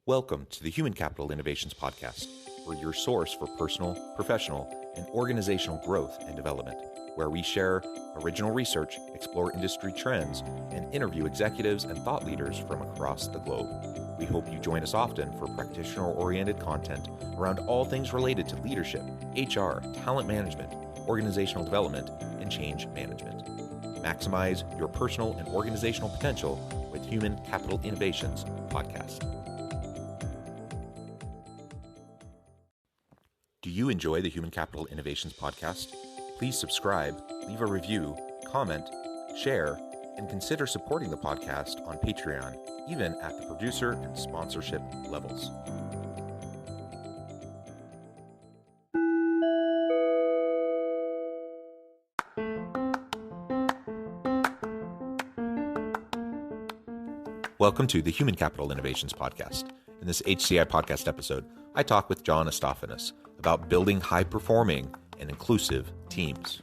Welcome to the Human Capital Innovations Podcast. We're your source for personal, professional, and organizational growth and development, where we share original research, explore industry trends, and interview executives and thought leaders from across the globe. We hope you join us often for practitioner-oriented content around all things related to leadership, HR, talent management, organizational development, and change management. Maximize your personal and organizational potential with Human Capital Innovations Podcast. Do you enjoy the Human Capital Innovations Podcast? Please subscribe, leave a review, comment, share, and consider supporting the podcast on Patreon, even at the producer and sponsorship levels. Welcome to the Human Capital Innovations Podcast. In this HCI podcast episode, I talk with John Estafanous about building high-performing and inclusive teams.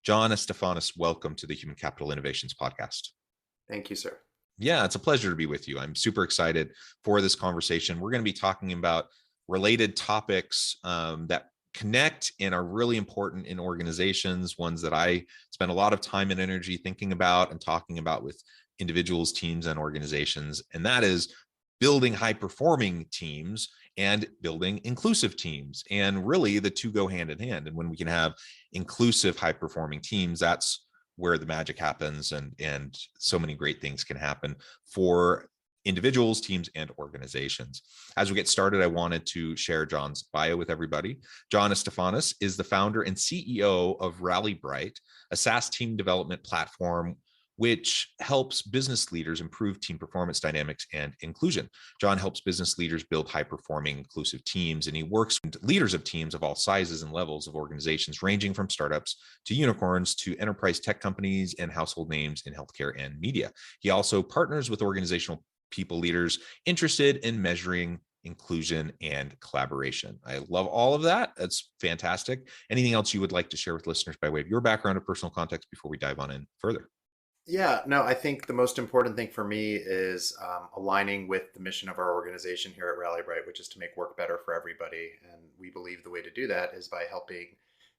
John Estafanous, welcome to the Human Capital Innovations Podcast. Thank you, sir. Yeah, it's a pleasure to be with you. I'm super excited for this conversation. We're going to be talking about related topics that connect and are really important in organizations, ones that I spend a lot of time and energy thinking about and talking about with individuals, teams, and organizations. And that is building high-performing teams and building inclusive teams. And really, the two go hand in hand. And when we can have inclusive, high-performing teams, that's where the magic happens, and so many great things can happen for individuals, teams, and organizations. As we get started, I wanted to share John's bio with everybody. John Estafanous is the founder and CEO of Rally Bright, a SaaS team development platform which helps business leaders improve team performance dynamics and inclusion. John helps business leaders build high-performing, inclusive teams, and he works with leaders of teams of all sizes and levels of organizations, ranging from startups to unicorns to enterprise tech companies and household names in healthcare and media. He also partners with organizational people leaders interested in measuring inclusion and collaboration. I love all of that. That's fantastic. Anything else you would like to share with listeners by way of your background or personal context before we dive on in further? Yeah, no, I think the most important thing for me is aligning with the mission of our organization here at Rally Bright, which is to make work better for everybody. And we believe the way to do that is by helping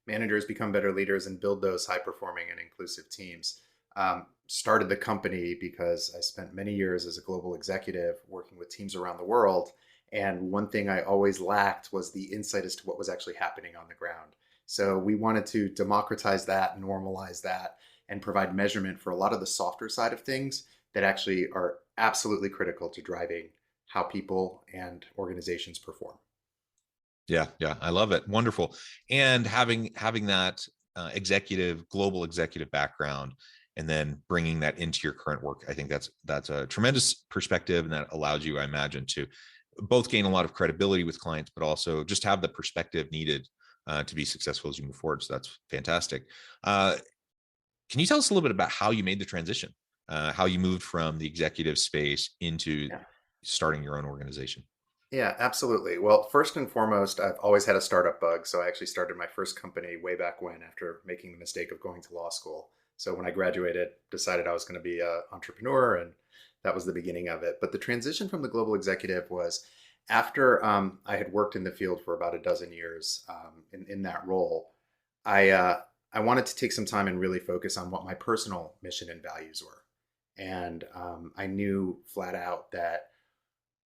managers become better leaders and build those high-performing and inclusive teams. Started the company because I spent many years as a global executive working with teams around the world. And one thing I always lacked was the insight as to what was actually happening on the ground. So we wanted to democratize that, normalize that, and provide measurement for a lot of the softer side of things that actually are absolutely critical to driving how people and organizations perform. Yeah, I love it. Wonderful. And having that global executive background, and then bringing that into your current work, I think that's a tremendous perspective, and that allows you, I imagine, to both gain a lot of credibility with clients, but also just have the perspective needed to be successful as you move forward. So that's fantastic. Can you tell us a little bit about how you made the transition, how you moved from the executive space into starting your own organization? Yeah, absolutely. Well, first and foremost, I've always had a startup bug. So I actually started my first company way back when, after making the mistake of going to law school. So when I graduated, decided I was going to be an entrepreneur, and that was the beginning of it. But the transition from the global executive was after I had worked in the field for about a dozen years in that role. I wanted to take some time and really focus on what my personal mission and values were. And I knew flat out that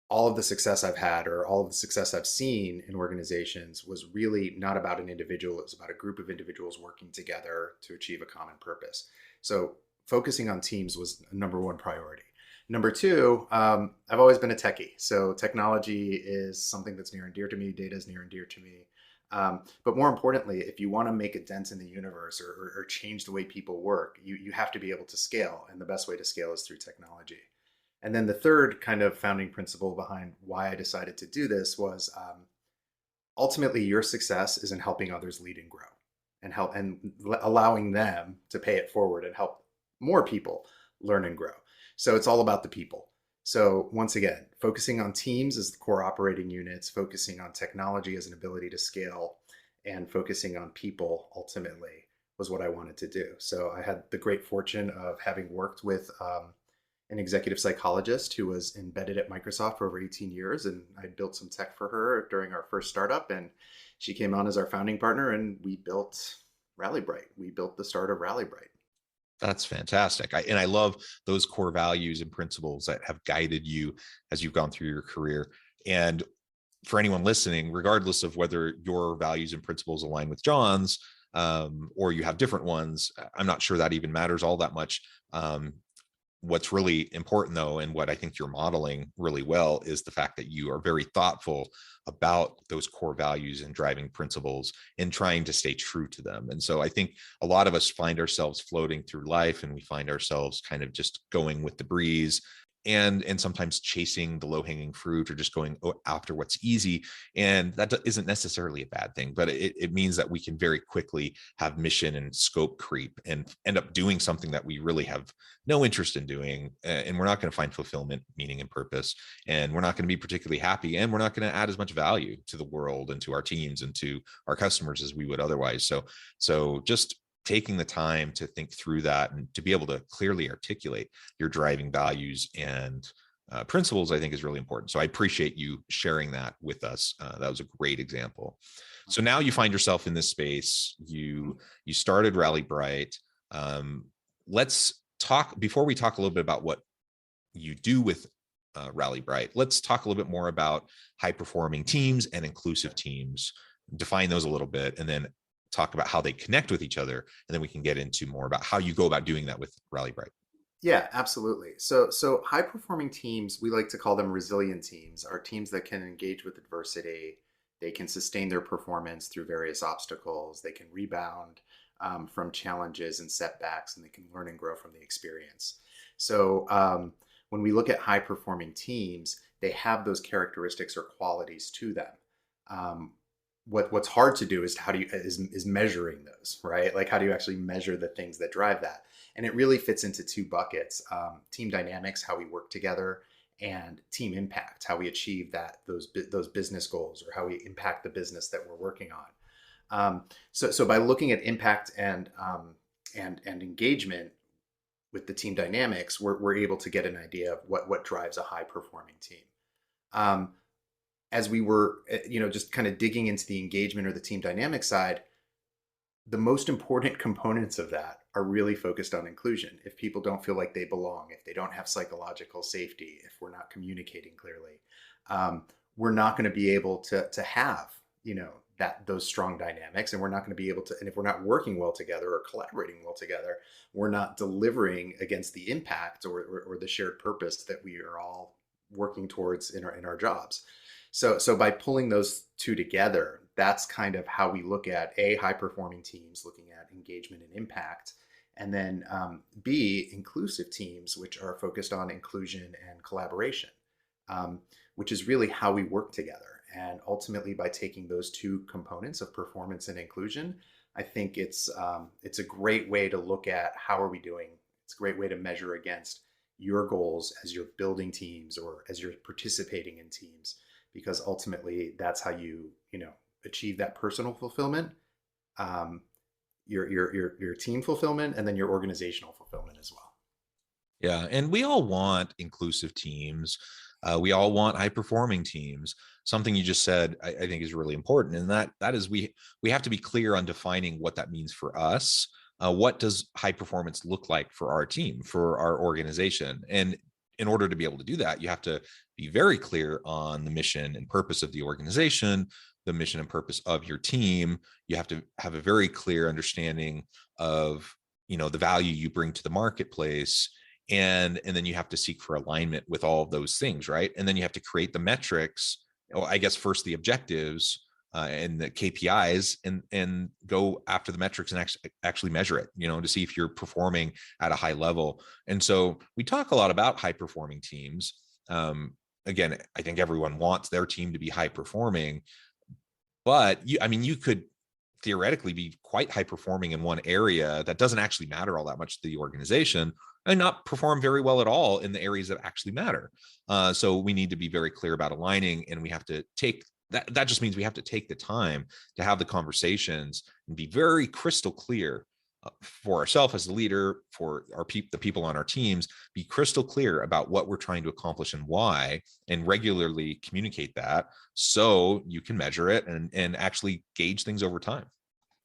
all of the success I've had, or all of the success I've seen in organizations, was really not about an individual. It was about a group of individuals working together to achieve a common purpose. So focusing on teams was number one priority. Number two, I've always been a techie. So technology is something that's near and dear to me. Data is near and dear to me. But more importantly, if you want to make a dent in the universe or change the way people work, you have to be able to scale. And the best way to scale is through technology. And then the third kind of founding principle behind why I decided to do this was ultimately your success is in helping others lead and grow, and allowing them to pay it forward and help more people learn and grow. So it's all about the people. So once again, focusing on teams as the core operating units, focusing on technology as an ability to scale, and focusing on people ultimately was what I wanted to do. So I had the great fortune of having worked with an executive psychologist who was embedded at Microsoft for over 18 years, and I built some tech for her during our first startup, and she came on as our founding partner, and we built Rallybright. We built the start of Rallybright. That's fantastic. And I love those core values and principles that have guided you as you've gone through your career. And for anyone listening, regardless of whether your values and principles align with John's, or you have different ones, I'm not sure that even matters all that much. What's really important though, and what I think you're modeling really well, is the fact that you are very thoughtful about those core values and driving principles and trying to stay true to them. And so I think a lot of us find ourselves floating through life, and we find ourselves kind of just going with the breeze, and sometimes chasing the low-hanging fruit, or just going after what's easy. And that isn't necessarily a bad thing, but it means that we can very quickly have mission and scope creep and end up doing something that we really have no interest in doing. And we're not going to find fulfillment, meaning, and purpose. And we're not going to be particularly happy. And we're not going to add as much value to the world and to our teams and to our customers as we would otherwise. So just taking the time to think through that and to be able to clearly articulate your driving values and principles, I think, is really important. So I appreciate you sharing that with us. That was a great example. So now you find yourself in this space. You started Rally Bright. Let's talk, before we talk a little bit about what you do with Rally Bright, let's talk a little bit more about high performing teams and inclusive teams. Define those a little bit, and then talk about how they connect with each other, and then we can get into more about how you go about doing that with Rally Bright. Yeah, absolutely. So high performing teams, we like to call them resilient teams, are teams that can engage with adversity. They can sustain their performance through various obstacles. They can rebound from challenges and setbacks, and they can learn and grow from the experience. So when we look at high performing teams, they have those characteristics or qualities to them. What's hard to do is is measuring those, right? Like, how do you actually measure the things that drive that? And it really fits into two buckets: team dynamics, how we work together, and team impact, how we achieve those business goals, or how we impact the business that we're working on. So by looking at impact and engagement with the team dynamics, we're able to get an idea of what drives a high performing team. As we were, just kind of digging into the engagement or the team dynamic side, the most important components of that are really focused on inclusion. If people don't feel like they belong, if they don't have psychological safety, if we're not communicating clearly, we're not going to be able to have, those strong dynamics, and we're not going to be able to, and if we're not working well together or collaborating well together, we're not delivering against the impact or the shared purpose that we are all working towards in our jobs. So by pulling those two together, that's kind of how we look at high performing teams, looking at engagement and impact, and then B, inclusive teams, which are focused on inclusion and collaboration, which is really how we work together. And ultimately, by taking those two components of performance and inclusion, I think it's a great way to look at how are we doing. It's a great way to measure against your goals as you're building teams or as you're participating in teams, because ultimately that's how you achieve that personal fulfillment, your team fulfillment, and then your organizational fulfillment as well. Yeah, and we all want inclusive teams. We all want high performing teams. Something you just said, I think, is really important, and that is we have to be clear on defining what that means for us. What does high performance look like for our team, for our organization? And in order to be able to do that, you have to be very clear on the mission and purpose of the organization, the mission and purpose of your team. You have to have a very clear understanding of the value you bring to the marketplace, and then you have to seek for alignment with all of those things, right? And then you have to create the metrics, or I guess first the objectives and the KPIs, and go after the metrics and actually measure it, to see if you're performing at a high level. And so we talk a lot about high performing teams. Again, I think everyone wants their team to be high performing, but you could theoretically be quite high performing in one area that doesn't actually matter all that much to the organization, and not perform very well at all in the areas that actually matter. So we need to be very clear about aligning, and we have to take that. That just means we have to take the time to have the conversations and be very crystal clear for ourselves as the leader, for the people on our teams, be crystal clear about what we're trying to accomplish and why, and regularly communicate that so you can measure it and actually gauge things over time.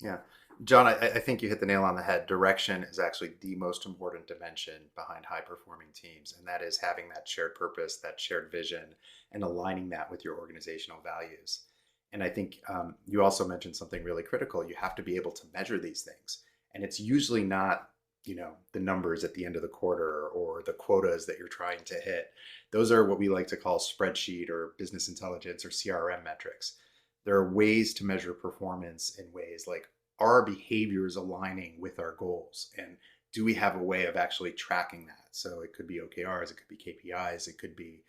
Yeah. John, I think you hit the nail on the head. Direction is actually the most important dimension behind high performing teams. And that is having that shared purpose, that shared vision, and aligning that with your organizational values. And I think you also mentioned something really critical. You have to be able to measure these things. And it's usually not, the numbers at the end of the quarter or the quotas that you're trying to hit. Those are what we like to call spreadsheet or business intelligence or CRM metrics. There are ways to measure performance in ways like, are our behaviors aligning with our goals? And do we have a way of actually tracking that? So it could be OKRs, it could be KPIs, it could be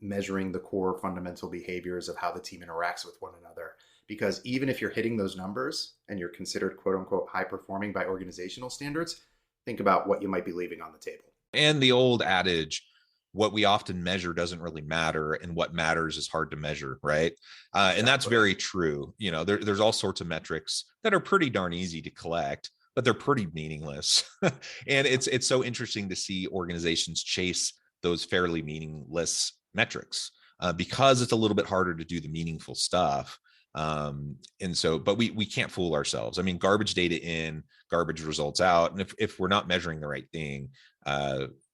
measuring the core fundamental behaviors of how the team interacts with one another. Because even if you're hitting those numbers and you're considered quote unquote high performing by organizational standards, think about what you might be leaving on the table. And the old adage, what we often measure doesn't really matter, and what matters is hard to measure, right? Exactly. And that's very true. There's all sorts of metrics that are pretty darn easy to collect, but they're pretty meaningless. And it's so interesting to see organizations chase those fairly meaningless metrics because it's a little bit harder to do the meaningful stuff. But we can't fool ourselves. I mean, garbage data in, garbage results out. And if we're not measuring the right thing,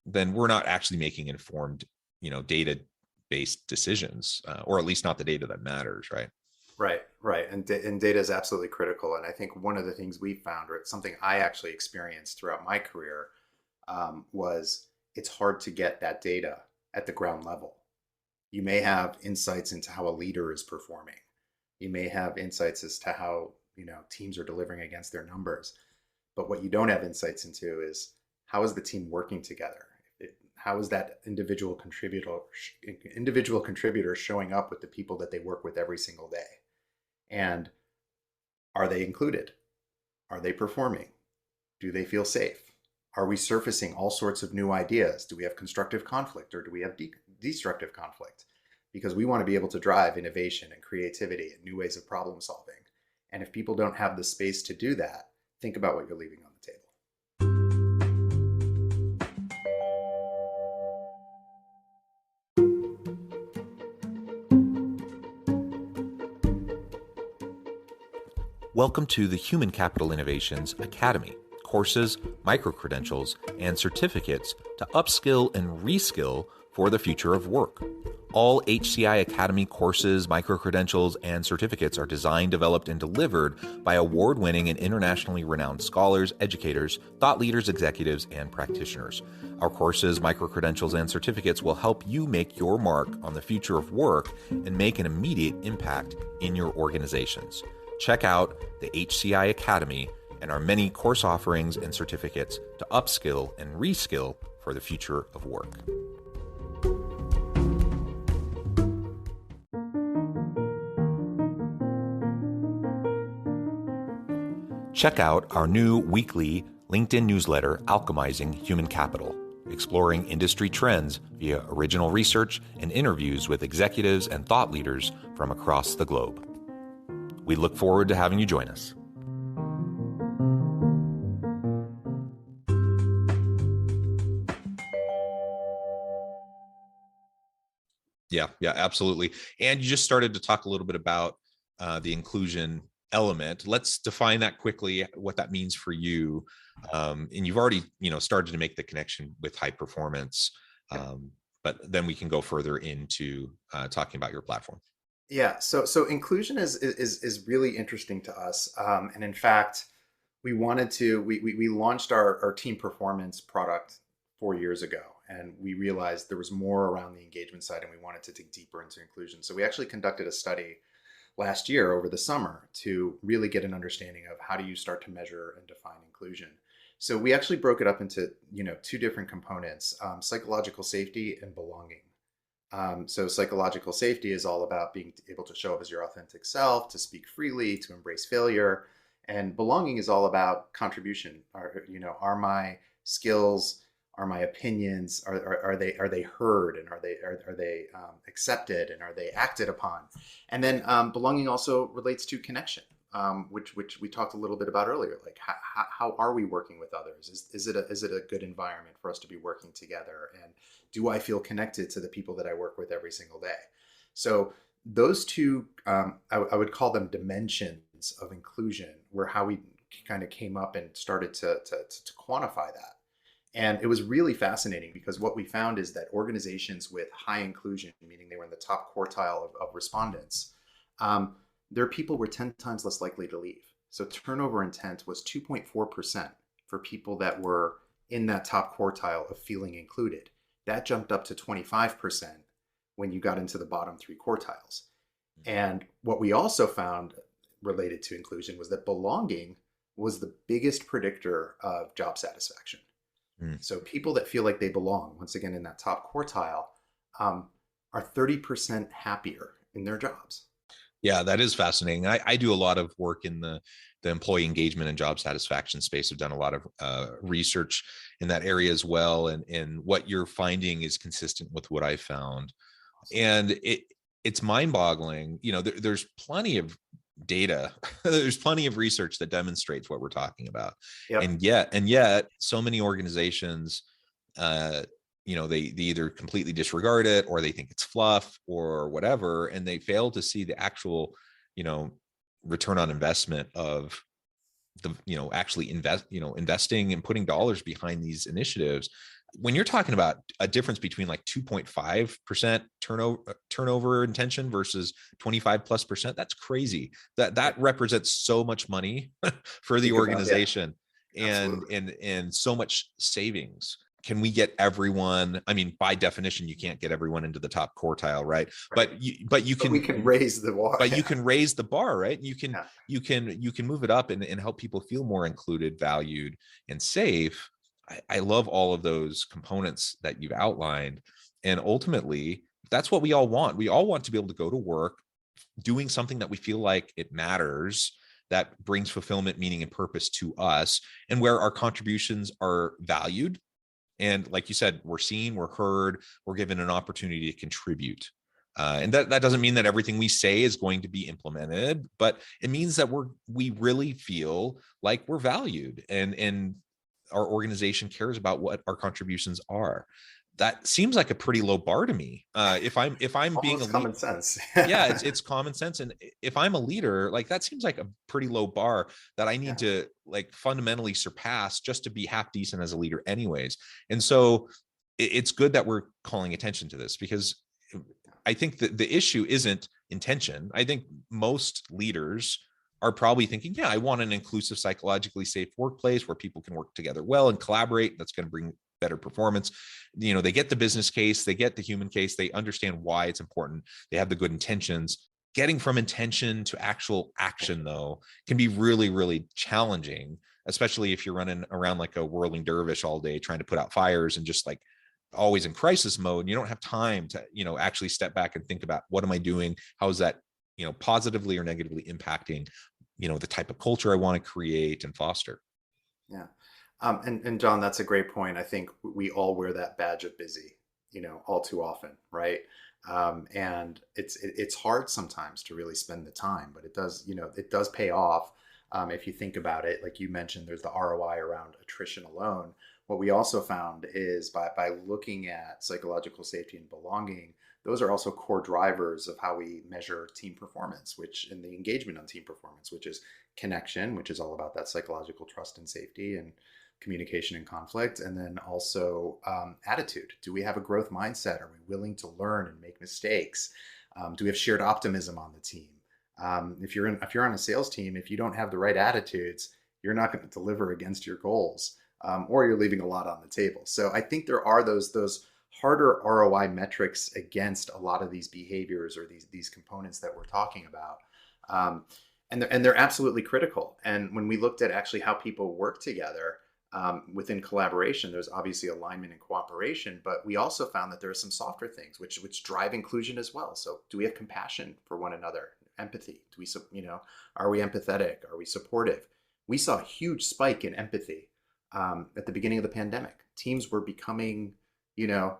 then we're not actually making informed, data-based decisions, or at least not the data that matters, right? Right. And data is absolutely critical. And I think one of the things we found, or it's something I actually experienced throughout my career, was it's hard to get that data at the ground level. You may have insights into how a leader is performing. You may have insights as to how, teams are delivering against their numbers. But what you don't have insights into is, how is the team working together? How is that individual contributor showing up with the people that they work with every single day? And are they included? Are they performing? Do they feel safe? Are we surfacing all sorts of new ideas? Do we have constructive conflict, or do we have destructive conflict? Because we want to be able to drive innovation and creativity and new ways of problem solving. And if people don't have the space to do that, think about what you're leaving on the table. Welcome to the Human Capital Innovations Academy. Courses, micro-credentials, and certificates to upskill and reskill for the future of work. All HCI Academy courses, micro-credentials, and certificates are designed, developed, and delivered by award-winning and internationally renowned scholars, educators, thought leaders, executives, and practitioners. Our courses, micro-credentials, and certificates will help you make your mark on the future of work and make an immediate impact in your organizations. Check out the HCI Academy and our many course offerings and certificates to upskill and reskill for the future of work. Check out our new weekly LinkedIn newsletter, Alchemizing Human Capital, exploring industry trends via original research and interviews with executives and thought leaders from across the globe. We look forward to having you join us. Yeah, absolutely. And you just started to talk a little bit about the inclusion element. Let's define that quickly, what that means for you. And you've already, started to make the connection with high performance, but then we can go further into talking about your platform. Yeah, so inclusion is really interesting to us, and in fact, we launched our team performance product 4 years ago, and we realized there was more around the engagement side, and we wanted to dig deeper into inclusion. So we actually conducted a study last year over the summer to really get an understanding of how do you start to measure and define inclusion. So we actually broke it up into two different components: psychological safety and belonging. So psychological safety is all about being able to show up as your authentic self, to speak freely, to embrace failure. And belonging is all about contribution. Are my skills Are my opinions, are they heard, and are they accepted, and are they acted upon? And then belonging also relates to connection, which we talked a little bit about earlier. Like how are we working with others? Is it a good environment for us to be working together? And do I feel connected to the people that I work with every single day? So those two, I would call them dimensions of inclusion, were how we kind of came up and started to quantify that. And it was really fascinating because what we found is that organizations with high inclusion, meaning they were in the top quartile of respondents, um, their people were 10 times less likely to leave. So turnover intent was 2.4% for people that were in that top quartile of feeling included. That jumped up to 25% when you got into the bottom three quartiles. And what we also found related to inclusion was that belonging was the biggest predictor of job satisfaction. Mm. So people that feel like they belong, once again in that top quartile, um, are 30% happier in their jobs. Yeah, that is fascinating. I do a lot of work in the employee engagement and job satisfaction space. I've done a lot of research in that area as well, and what you're finding is consistent with what I found. Awesome. And it's mind-boggling. There's plenty of data, there's plenty of research that demonstrates what we're talking about, Yep. and yet so many organizations, they either completely disregard it, or they think it's fluff or whatever, and they fail to see the actual you know return on investment of actually investing and putting dollars behind these initiatives. When you're talking about a difference between like 2.5% turnover intention versus 25+%, that's crazy. That represents so much money for the Think about, yeah, organization, and absolutely. so much savings. Can we get everyone? I mean, by definition, you can't get everyone into the top quartile, right? Right. But you But we can can raise the wall. but you Yeah. can raise the bar, right? You can Yeah. move it up, and help people feel more included, valued, and safe. I love all of those components that you've outlined. And ultimately, that's what we all want. We all want to be able to go to work doing something that we feel like it matters, that brings fulfillment, meaning, and purpose to us, and where our contributions are valued. And like you said, we're seen, we're heard, we're given an opportunity to contribute. And that doesn't mean that everything we say is going to be implemented, but it means that we really feel like we're valued, and our organization cares about what our contributions are. That seems like a pretty low bar to me. If I'm being a Almost lead, common sense. yeah, it's common sense. And if I'm a leader, like, that seems like a pretty low bar that I need Yeah. to like fundamentally surpass just to be half decent as a leader anyways. And so it's good that we're calling attention to this, because I think that the issue isn't intention. I think most leaders are probably thinking, yeah, I want an inclusive, psychologically safe workplace where people can work together well and collaborate. That's going to bring better performance. They get the business case, they get the human case, they understand why it's important, they have the good intentions. Getting from intention to actual action, though, can be really, really challenging, especially if you're running around like a whirling dervish all day trying to put out fires and just like always in crisis mode. And you don't have time to actually step back and think about, what am I doing, how is that positively or negatively impacting the type of culture I want to create and foster. Yeah. And John, that's a great point. I think we all wear that badge of busy, all too often, right? And it's hard sometimes to really spend the time, but it does pay off. If you think about it, like you mentioned, there's the ROI around attrition alone. What we also found is by looking at psychological safety and belonging, those are also core drivers of how we measure team performance, which in the engagement on team performance, which is connection, which is all about that psychological trust and safety and communication and conflict. And then also attitude. Do we have a growth mindset? Are we willing to learn and make mistakes? Do we have shared optimism on the team? If you're on a sales team, if you don't have the right attitudes, you're not going to deliver against your goals, or you're leaving a lot on the table. So I think there are those harder ROI metrics against a lot of these behaviors or these components that we're talking about. And they're absolutely critical. And when we looked at actually how people work together within collaboration, there's obviously alignment and cooperation, but we also found that there are some softer things which drive inclusion as well. So do we have compassion for one another? Empathy? Do we, are we empathetic? Are we supportive? We saw a huge spike in empathy at the beginning of the pandemic. Teams were becoming, you know,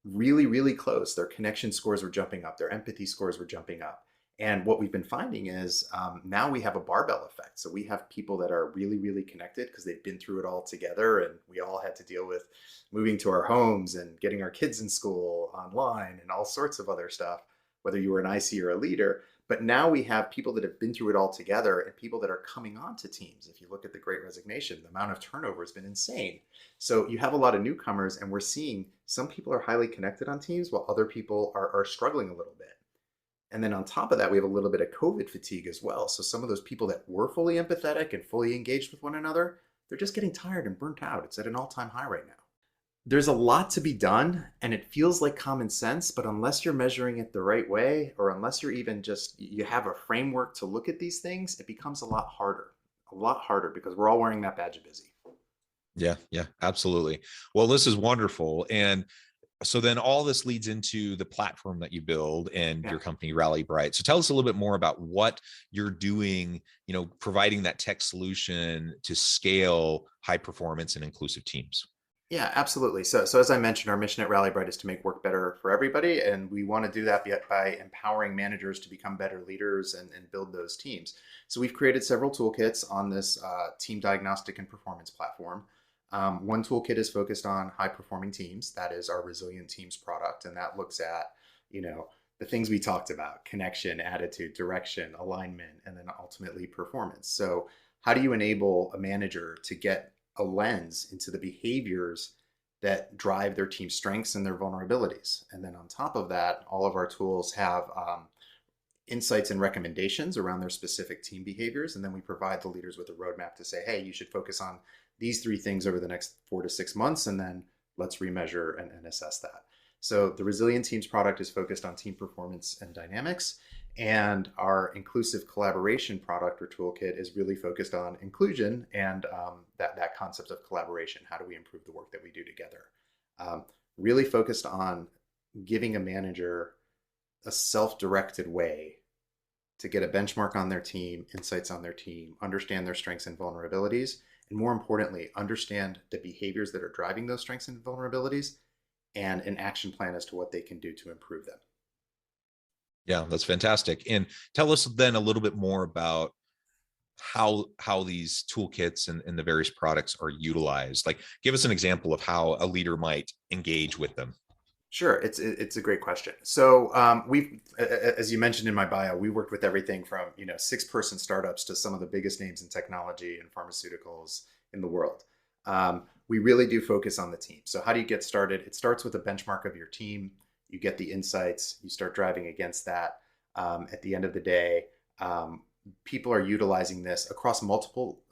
really, really close. Their connection scores were jumping up, their empathy scores were jumping up. And what we've been finding is now we have a barbell effect. So we have people that are really, really connected because they've been through it all together. And we all had to deal with moving to our homes and getting our kids in school online and all sorts of other stuff, whether you were an IC or a leader. But now we have people that have been through it all together and people that are coming onto teams. If you look at the Great Resignation, the amount of turnover has been insane. So you have a lot of newcomers, and we're seeing some people are highly connected on teams while other people are struggling a little bit. And then on top of that, we have a little bit of COVID fatigue as well. So some of those people that were fully empathetic and fully engaged with one another, they're just getting tired and burnt out. It's at an all-time high right now. There's a lot to be done, and it feels like common sense, but unless you're measuring it the right way, or unless you're even just, you have a framework to look at these things, it becomes a lot harder because we're all wearing that badge of busy. Yeah, yeah, absolutely. Well, this is wonderful. And so then all this leads into the platform that you build and Yeah. your company Rally Bright. So tell us a little bit more about what you're doing, providing that tech solution to scale high performance and inclusive teams. Yeah, absolutely. So as I mentioned, our mission at Rally Bright is to make work better for everybody, and we want to do that by empowering managers to become better leaders and build those teams. So we've created several toolkits on this team diagnostic and performance platform. One toolkit is focused on high performing teams. That is our Resilient Teams product, and that looks at the things we talked about: connection, attitude, direction, alignment, and then ultimately performance. So how do you enable a manager to get a lens into the behaviors that drive their team strengths and their vulnerabilities? And then on top of that, all of our tools have insights and recommendations around their specific team behaviors. And then we provide the leaders with a roadmap to say, hey, you should focus on these 3 things over the next 4 to 6 months, and then let's remeasure and assess that. So the Resilient Teams product is focused on team performance and dynamics. And our inclusive collaboration product or toolkit is really focused on inclusion and that concept of collaboration. How do we improve the work that we do together? Really focused on giving a manager a self-directed way to get a benchmark on their team, insights on their team, understand their strengths and vulnerabilities, and more importantly, understand the behaviors that are driving those strengths and vulnerabilities, and an action plan as to what they can do to improve them. Yeah, that's fantastic. And tell us then a little bit more about how these toolkits and the various products are utilized. Like, give us an example of how a leader might engage with them. Sure, it's a great question. So we've, as you mentioned in my bio, we worked with everything from 6-person startups to some of the biggest names in technology and pharmaceuticals in the world. We really do focus on the team. So how do you get started? It starts with a benchmark of your team. You get the insights. You start driving against that. At the end of the day, people are utilizing this across multiple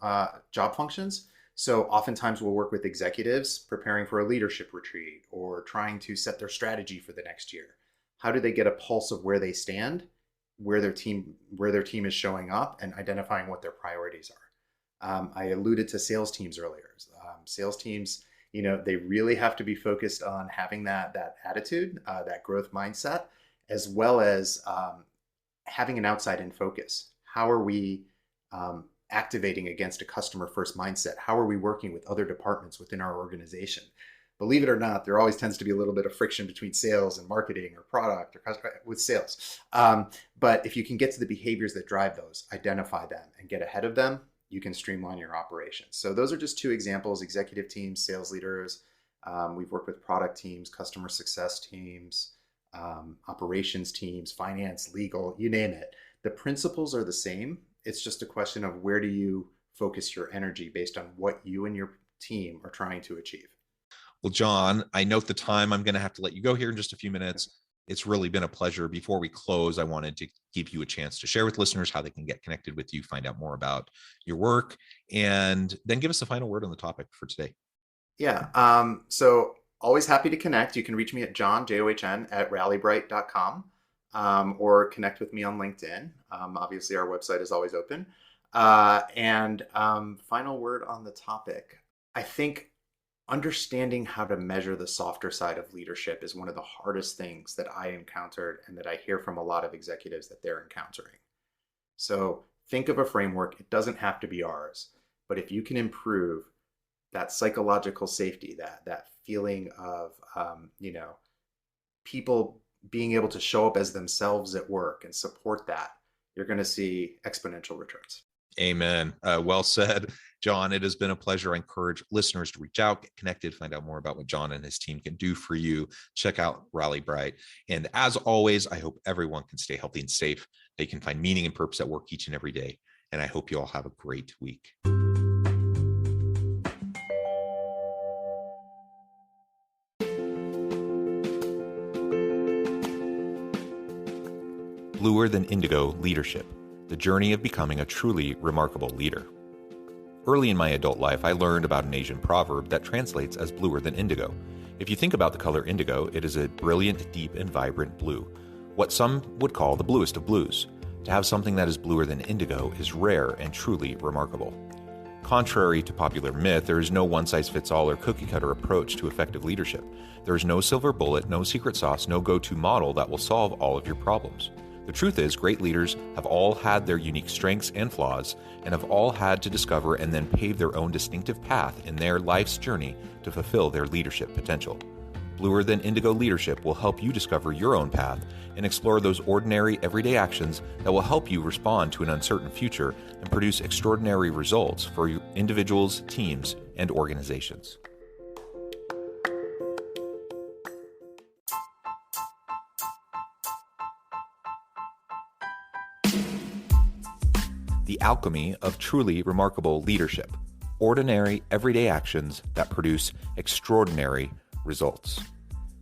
job functions. So oftentimes we'll work with executives preparing for a leadership retreat or trying to set their strategy for the next year. How do they get a pulse of where they stand, where their team is showing up, and identifying what their priorities are? I alluded to sales teams earlier. Sales teams, they really have to be focused on having that attitude, that growth mindset, as well as having an outside-in focus. How are we activating against a customer first mindset? How are we working with other departments within our organization? Believe it or not, there always tends to be a little bit of friction between sales and marketing or product or with sales. But if you can get to the behaviors that drive those, identify them and get ahead of them, you can streamline your operations. So those are just 2 examples: executive teams, sales leaders. We've worked with product teams, customer success teams, operations teams, finance, legal, you name it. The principles are the same. It's just a question of where do you focus your energy based on what you and your team are trying to achieve. Well, John, I note the time. I'm going to have to let you go here in just a few minutes. It's really been a pleasure. Before we close, I wanted to give you a chance to share with listeners how they can get connected with you, find out more about your work, and then give us the final word on the topic for today. Yeah. So always happy to connect. You can reach me at John, at rallybright.com, or connect with me on LinkedIn. Obviously, our website is always open. And final word on the topic. I think understanding how to measure the softer side of leadership is one of the hardest things that I encountered and that I hear from a lot of executives that they're encountering. So think of a framework. It doesn't have to be ours, but if you can improve that psychological safety, that feeling of people being able to show up as themselves at work and support that, you're going to see exponential returns. Amen. Well said, John. It has been a pleasure. I encourage listeners to reach out, get connected, find out more about what John and his team can do for you. Check out Rally Bright. And as always, I hope everyone can stay healthy and safe. They can find meaning and purpose at work each and every day. And I hope you all have a great week. Bluer Than Indigo Leadership, the journey of becoming a truly remarkable leader. Early in my adult life, I learned about an Asian proverb that translates as bluer than indigo. If you think about the color indigo, it is a brilliant, deep, and vibrant blue, what some would call the bluest of blues. To have something that is bluer than indigo is rare and truly remarkable. Contrary to popular myth, there is no one-size-fits-all or cookie-cutter approach to effective leadership. There is no silver bullet, no secret sauce, no go-to model that will solve all of your problems. The truth is, great leaders have all had their unique strengths and flaws, and have all had to discover and then pave their own distinctive path in their life's journey to fulfill their leadership potential. Bluer Than Indigo Leadership will help you discover your own path and explore those ordinary, everyday actions that will help you respond to an uncertain future and produce extraordinary results for individuals, teams, and organizations. The alchemy of truly remarkable leadership. Ordinary, everyday actions that produce extraordinary results.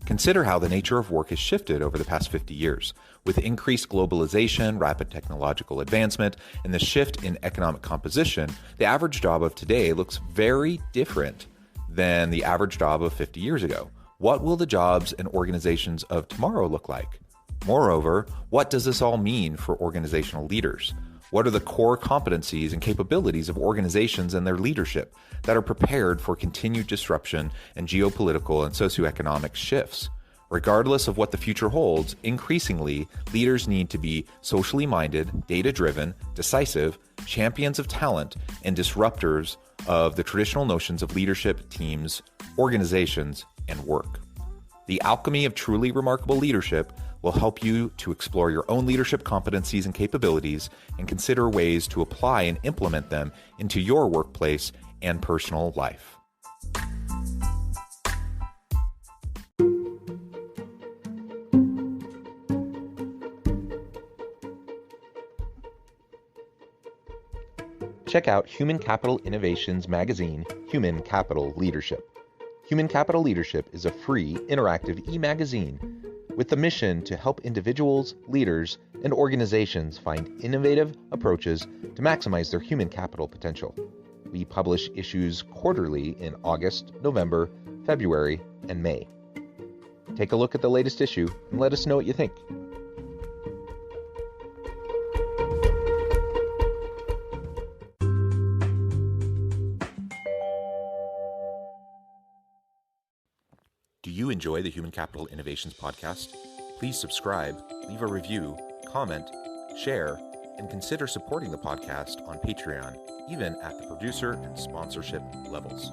Consider how the nature of work has shifted over the past 50 years. With increased globalization, rapid technological advancement, and the shift in economic composition, the average job of today looks very different than the average job of 50 years ago. What will the jobs and organizations of tomorrow look like? Moreover, what does this all mean for organizational leaders? What are the core competencies and capabilities of organizations and their leadership that are prepared for continued disruption and geopolitical and socioeconomic shifts? Regardless of what the future holds, increasingly, leaders need to be socially minded, data-driven, decisive, champions of talent, and disruptors of the traditional notions of leadership, teams, organizations, and work. The alchemy of truly remarkable leadership will help you to explore your own leadership competencies and capabilities and consider ways to apply and implement them into your workplace and personal life. Check out Human Capital Innovations magazine, Human Capital Leadership. Human Capital Leadership is a free, interactive e-magazine with the mission to help individuals, leaders, and organizations find innovative approaches to maximize their human capital potential. We publish issues quarterly in August, November, February, and May. Take a look at the latest issue and let us know what you think. Do you enjoy the Human Capital Innovations podcast? Please subscribe, leave a review, comment, share, and consider supporting the podcast on Patreon, even at the producer and sponsorship levels.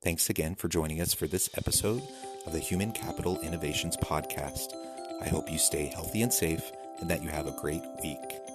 Thanks again for joining us for this episode of the Human Capital Innovations podcast. I hope you stay healthy and safe and that you have a great week.